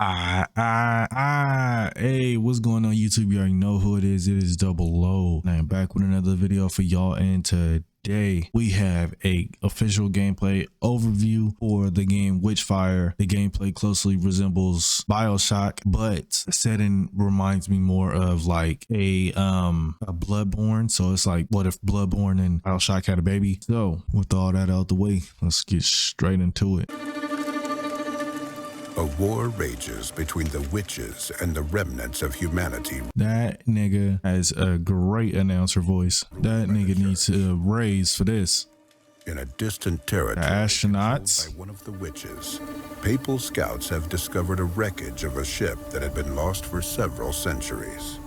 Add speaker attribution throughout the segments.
Speaker 1: Hey, what's going on YouTube? You already know who it is. It is DubloH. And I'm back with another video for y'all. And today we have a official gameplay overview for the game Witchfire. The gameplay closely resembles BioShock, but the setting reminds me more of like a Bloodborne. So it's like, what if Bloodborne and BioShock had a baby? So with all that out the way, let's get straight into it.
Speaker 2: A war rages between the witches and the remnants of humanity.
Speaker 1: That nigga has a great announcer voice. That nigga needs a raise for this.
Speaker 2: In a distant territory,
Speaker 1: the astronauts
Speaker 2: by one of the witches, papal scouts have discovered a wreckage of a ship that had been lost for several centuries.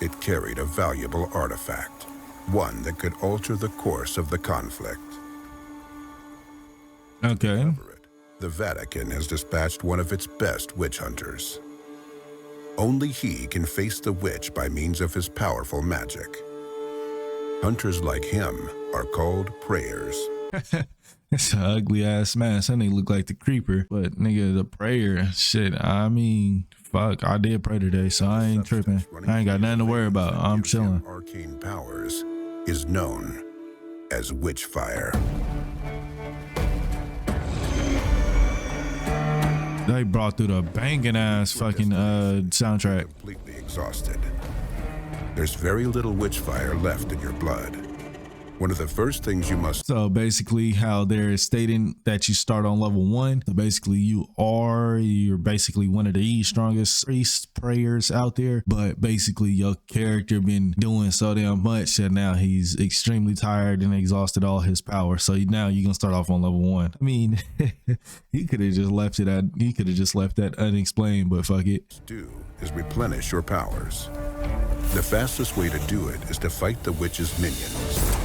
Speaker 2: It carried a valuable artifact, one that could alter the course of the conflict.
Speaker 1: Okay.
Speaker 2: The Vatican has dispatched one of its best witch hunters. Only he can face the witch by means of his powerful magic. Hunters like him are called prayers.
Speaker 1: It's an ugly ass mask. That nigga look like the creeper. But nigga, the prayer, shit, I mean, fuck, I did pray today, so I ain't tripping. I ain't got nothing to worry about. I'm chilling.
Speaker 2: Arcane powers is known as Witchfire.
Speaker 1: They brought through the banging ass fucking soundtrack.
Speaker 2: Completely exhausted. There's very little Witchfire left in your blood. One of the first things you must...
Speaker 1: So basically how they're stating that you start on level 1. So basically you're basically one of the strongest priest prayers out there. But basically your character been doing so damn much that now he's extremely tired and exhausted all his power. So now you're gonna start off on level 1. I mean, he could have just left it at, he could have just left that unexplained, but fuck it.
Speaker 2: Do is replenish your powers. The fastest way to do it is to fight the witch's minions.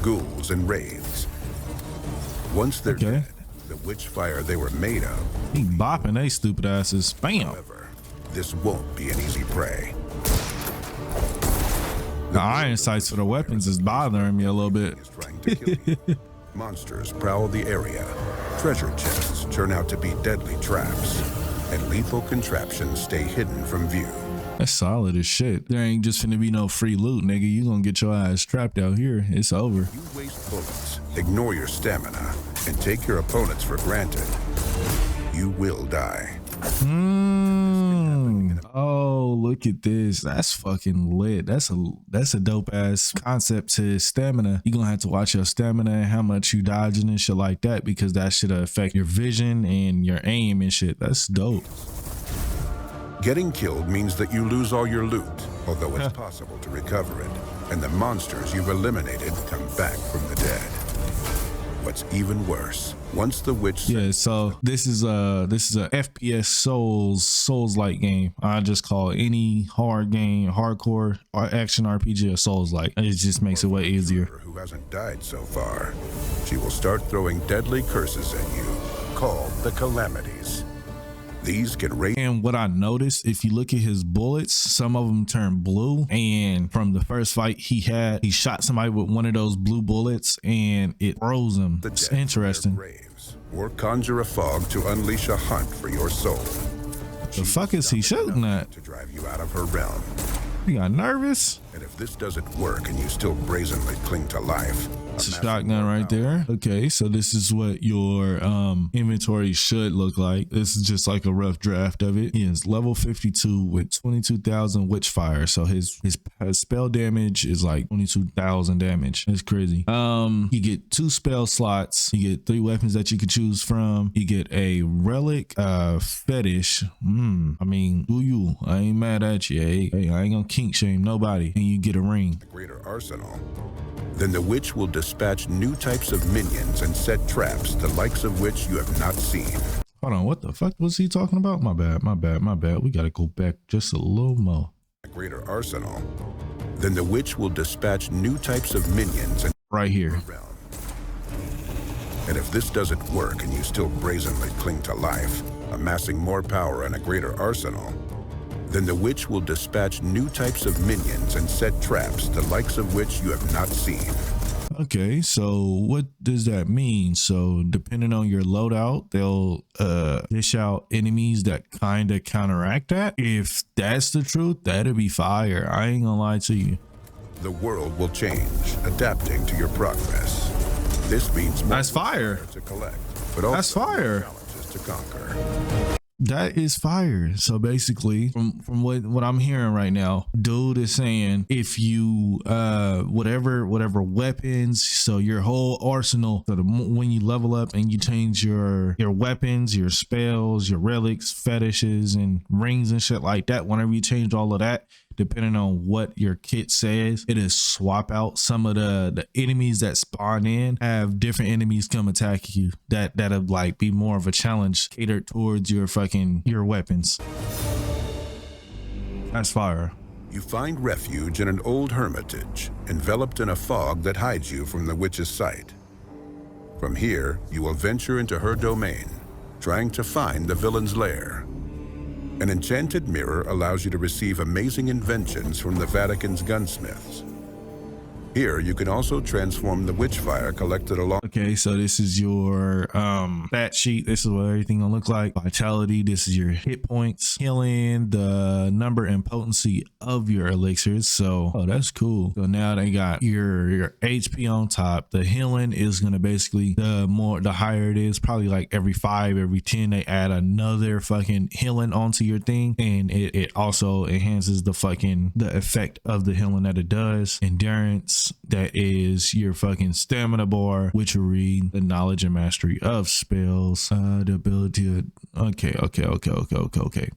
Speaker 2: Ghouls and wraiths. Once they're dead, the Witchfire they were made of.
Speaker 1: He bopping they stupid asses. Bam.
Speaker 2: However, this won't be an easy prey.
Speaker 1: The iron sights for the weapons is bothering me a little bit.
Speaker 2: Is trying to kill you. Monsters prowl the area. Treasure chests turn out to be deadly traps, and lethal contraptions stay hidden from view.
Speaker 1: That's solid as shit. There ain't just finna be no free loot, nigga. You gonna get your ass trapped out here. It's over.
Speaker 2: You waste bullets, ignore your stamina, and take your opponents for granted. You will die.
Speaker 1: Oh, look at this. That's fucking lit. That's a dope ass concept to stamina. You gonna have to watch your stamina and how much you dodging and shit like that, because that should affect your vision and your aim and shit. That's dope.
Speaker 2: Getting killed means that you lose all your loot, although it's possible to recover it, and the monsters you've eliminated come back from the dead. What's even worse, once the witch...
Speaker 1: Yeah, so this is a FPS Souls-like game. I just call any hard game, hardcore or action RPG a Souls-like. It just makes it way easier.
Speaker 2: Who hasn't died so far, she will start throwing deadly curses at you, called the Calamities. These can raise.
Speaker 1: And what I noticed, if you look at his bullets, some of them turn blue. And from the first fight he shot somebody with one of those blue bullets and it froze him. It's interesting.
Speaker 2: Graves, or conjure a fog to unleash a hunt for your soul.
Speaker 1: The fuck is he shooting at?
Speaker 2: To drive you out of her realm.
Speaker 1: He got nervous.
Speaker 2: And if this doesn't work and you still brazenly cling to life,
Speaker 1: it's a shotgun right there. Okay, so this is what your inventory should look like. This is just like a rough draft of it. He is level 52 with 22,000 Witchfire. So his spell damage is like 22,000 damage. That's crazy. You get 2 spell slots. You get 3 weapons that you could choose from. You get a relic fetish. I mean, do you? I ain't mad at you. Hey, I ain't gonna kink shame nobody. And you get a ring.
Speaker 2: A greater arsenal. Then the witch will dispatch new types of minions and set traps, the likes of which you have not seen.
Speaker 1: Hold on, what the fuck was he talking about? My bad. We gotta go back just a little more.
Speaker 2: A greater arsenal. Then the witch will dispatch new types of minions and
Speaker 1: right here.
Speaker 2: And if this doesn't work and you still brazenly cling to life, amassing more power and a greater arsenal, then the witch will dispatch new types of minions and set traps, the likes of which you have not seen.
Speaker 1: Okay, so what does that mean? So depending on your loadout, they'll dish out enemies that kind of counteract that. If that's the truth, that'd be fire. I ain't gonna lie to you.
Speaker 2: The world will change, adapting to your progress. This means more
Speaker 1: That's fire
Speaker 2: to collect, but also
Speaker 1: That's fire.
Speaker 2: challenges to conquer.
Speaker 1: That is fire. So basically, from what I'm hearing right now, dude is saying if you whatever weapons, so your whole arsenal, so when you level up and you change your weapons, your spells, your relics, fetishes, and rings and shit like that, whenever you change all of that, depending on what your kit says, it is swap out some of the enemies that spawn in, have different enemies come attack you that'll like be more of a challenge catered towards your weapons. That's fire.
Speaker 2: You find refuge in an old hermitage, enveloped in a fog that hides you from the witch's sight. From here, you will venture into her domain, trying to find the villain's lair. An enchanted mirror allows you to receive amazing inventions from the Vatican's gunsmiths. Here, you can also transform the Witchfire collected along.
Speaker 1: Okay, so this is your stat sheet. This is what everything gonna look like. Vitality, this is your hit points, healing, the number and potency of your elixirs. So, oh, that's cool. So now they got your HP on top. The healing is gonna basically, the higher it is, probably like every 5, every 10, they add another fucking healing onto your thing, and it also enhances the effect of the healing that it does. Endurance, that is your fucking stamina bar. Witchery, the knowledge and mastery of spells, the ability to okay.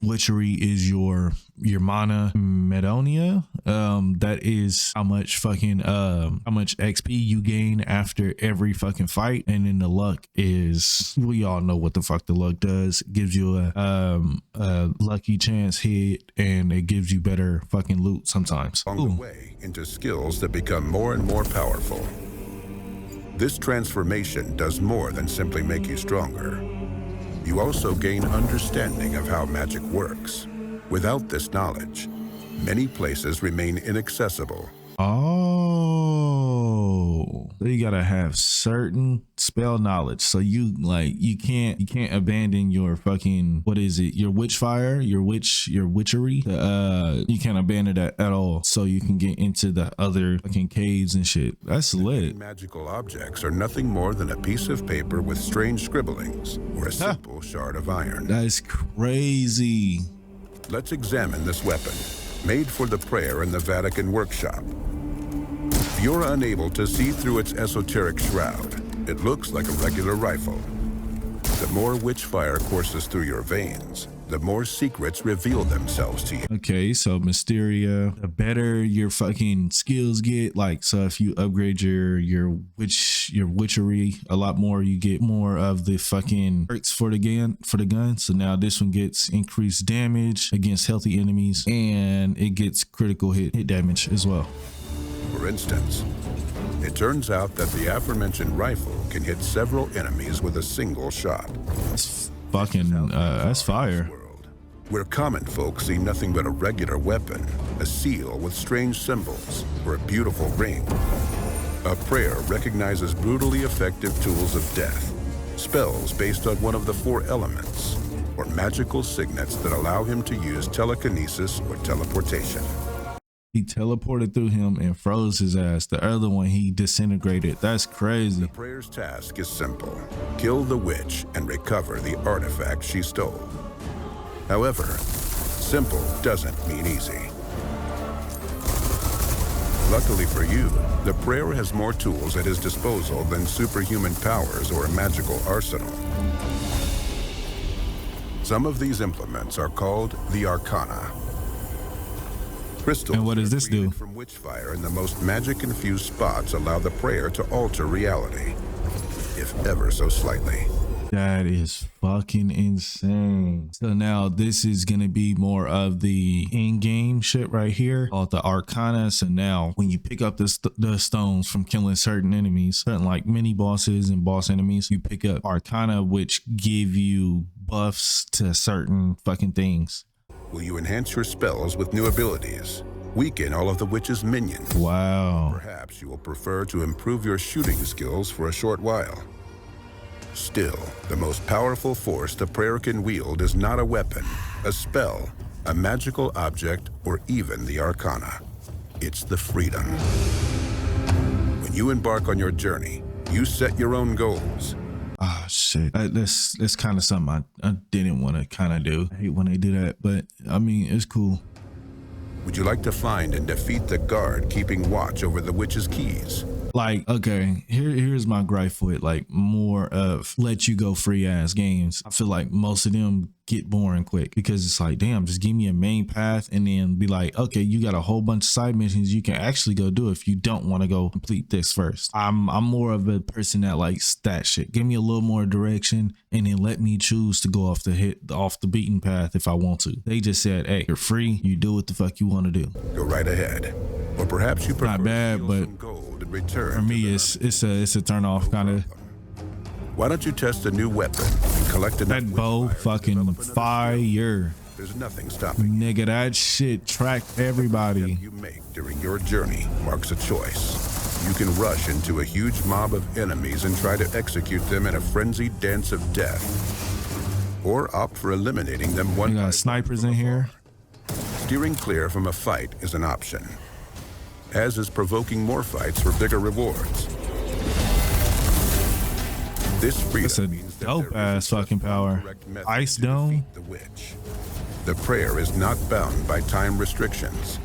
Speaker 1: Witchery is your mana. Medonia, that is how much XP you gain after every fucking fight. And then the luck is, we all know what the fuck the luck does. It gives you a lucky chance hit, and it gives you better fucking loot sometimes.
Speaker 2: Along the way into skills that become more and more powerful. This transformation does more than simply make you stronger. You also gain understanding of how magic works. Without this knowledge, many places remain inaccessible.
Speaker 1: Oh, so you gotta have certain spell knowledge. So you can't abandon your fucking, what is it? Your Witchfire, your witchery. You can't abandon that at all. So you can get into the other fucking caves and shit. That's lit.
Speaker 2: Magical objects are nothing more than a piece of paper with strange scribblings or a simple shard of iron.
Speaker 1: That's crazy.
Speaker 2: Let's examine this weapon, made for the prayer in the Vatican workshop. If you're unable to see through its esoteric shroud, it looks like a regular rifle. The more Witchfire courses through your veins, the more secrets reveal themselves to you.
Speaker 1: Okay, so Mysteria, the better your fucking skills get. Like, so if you upgrade your witchery a lot more, you get more of the fucking hurts for the gun. So now this one gets increased damage against healthy enemies, and it gets critical hit damage as well.
Speaker 2: For instance, it turns out that the aforementioned rifle can hit several enemies with a single shot.
Speaker 1: That's fucking, that's fire.
Speaker 2: Where common folk see nothing but a regular weapon, a seal with strange symbols, or a beautiful ring, a prayer recognizes brutally effective tools of death, spells based on one of the 4 elements, or magical signets that allow him to use telekinesis or teleportation.
Speaker 1: He teleported through him and froze his ass. The other one, he disintegrated. That's crazy.
Speaker 2: The prayer's task is simple. Kill the witch and recover the artifact she stole. However, simple doesn't mean easy. Luckily for you, the prayer has more tools at his disposal than superhuman powers or a magical arsenal. Some of these implements are called the Arcana. Crystals,
Speaker 1: and what does this do?
Speaker 2: From Witchfire in the most magic-infused spots allow the prayer to alter reality, if ever so slightly.
Speaker 1: That is fucking insane. So now this is gonna be more of the in-game shit right here, called the Arcana. So now when you pick up the stones from killing certain enemies, certain like mini bosses and boss enemies, you pick up Arcana, which give you buffs to certain fucking things.
Speaker 2: Will you enhance your spells with new abilities? weaken all of the witch's minions.
Speaker 1: Wow.
Speaker 2: Perhaps you will prefer to improve your shooting skills for a short while. Still, the most powerful force the prayer can wield is not a weapon, a spell, a magical object, or even the arcana. It's the freedom. When you embark on your journey, you set your own goals.
Speaker 1: Ah, shit. That's kind of something I didn't want to kind of do. I hate when they do that, but I mean, it's cool.
Speaker 2: Would you like to find and defeat the guard keeping watch over the witch's keys?
Speaker 1: Like, okay, here's my gripe for it. Like, more of let you go free ass games. I feel like most of them get boring quick because it's like, damn, just give me a main path and then be like, okay, you got a whole bunch of side missions you can actually go do if you don't want to go complete this first. I'm more of a person that likes that shit. Give me a little more direction and then let me choose to go off the beaten path if I want to. They just said, hey, you're free. You do what the fuck you want to do.
Speaker 2: Go right ahead. Or perhaps you prefer
Speaker 1: not bad, but
Speaker 2: return
Speaker 1: for me it's a turn off kind of.
Speaker 2: Why don't you test a new weapon and collect enough
Speaker 1: that bow fucking fire.
Speaker 2: There's nothing stopping
Speaker 1: nigga, that shit tracked everybody.
Speaker 2: you make during your journey marks a choice. You can rush into a huge mob of enemies and try to execute them in a frenzied dance of death, or opt for eliminating them one by one.
Speaker 1: Got snipers in here.
Speaker 2: Steering clear from a fight is an option, as is provoking more fights for bigger rewards. This freedom means that
Speaker 1: dope
Speaker 2: there
Speaker 1: ass
Speaker 2: isn't
Speaker 1: fucking
Speaker 2: one
Speaker 1: power.
Speaker 2: correct method
Speaker 1: Ice
Speaker 2: to
Speaker 1: dome.
Speaker 2: defeat the witch. The prayer is not bound by time restrictions,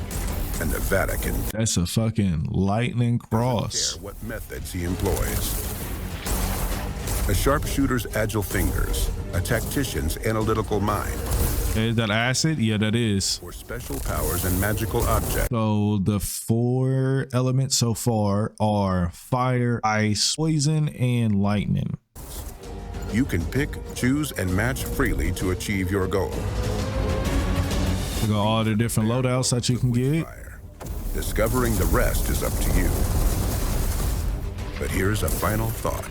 Speaker 2: and the Vatican
Speaker 1: That's a fucking lightning
Speaker 2: doesn't
Speaker 1: cross.
Speaker 2: care what methods he employs. A sharpshooter's agile fingers, a tactician's analytical mind,
Speaker 1: Is that acid? Yeah, that is.
Speaker 2: or special powers and magical objects.
Speaker 1: So the 4 elements so far are fire, ice, poison, and lightning.
Speaker 2: You can pick, choose, and match freely to achieve your goal.
Speaker 1: We got all the different loadouts that you can get.
Speaker 2: Witchfire. Discovering the rest is up to you. But here's a final thought.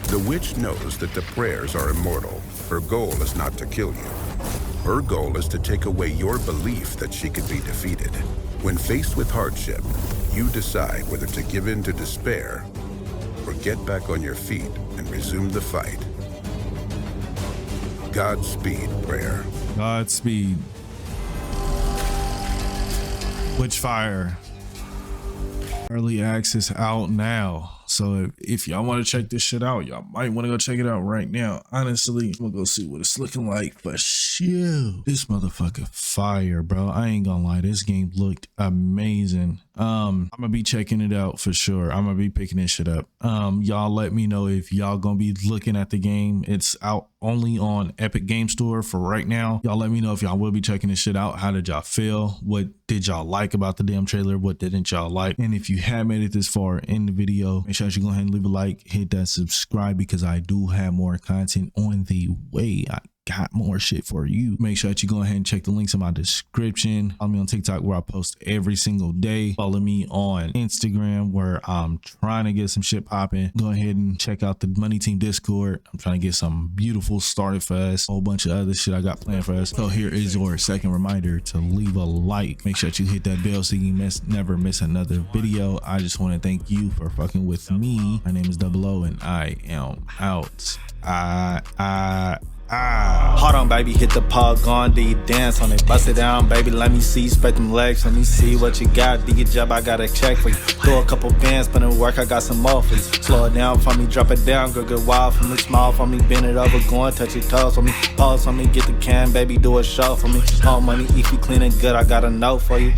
Speaker 2: The witch knows that the prayers are immortal. Her goal is not to kill you. Her goal is to take away your belief that she could be defeated. When faced with hardship, you decide whether to give in to despair or get back on your feet and resume the fight. Godspeed, prayer.
Speaker 1: Godspeed. Witchfire. Early access out now. So if y'all want to check this shit out, y'all might want to go check it out right now. Honestly, I'm gonna go see what it's looking like. But shit, this motherfucker fire, bro. I ain't gonna lie, this game looked amazing. I'm gonna be checking it out for sure. I'm gonna be picking this shit up. Y'all let me know if y'all gonna be looking at the game. It's out only on Epic Game Store for right now. Y'all let me know if y'all will be checking this shit out. How did y'all feel? What did y'all like about the damn trailer? What didn't y'all like? And if you have made it this far in the video, make sure you go ahead and leave a like, hit that subscribe, because I do have more content on the way. I got more shit for you. Make sure that you go ahead and check the links in my description. Follow me on TikTok where I post every single day. Follow me on Instagram where I'm trying to get some shit popping. Go ahead and check out the Money Team Discord. I'm trying to get some beautiful started for us. A whole bunch of other shit I got planned for us. So here is your second reminder to leave a like. Make sure that you hit that bell so you never miss another video. I just want to thank you for fucking with me. My name is DubloH and I am out.
Speaker 3: Hold on, baby, hit the pog on, do you dance on it? Bust it down, baby, let me see, spread them legs, let me see what you got. Do your job, I got a check for you. Throw a couple bands, put in work, I got some more for you. Slow it down for me, drop it down, go get wild for me, smile for me, bend it over, go and touch your toes for me. Pause for me, get the can, baby, do a show for me. All money, if you clean and good, I got a note for you.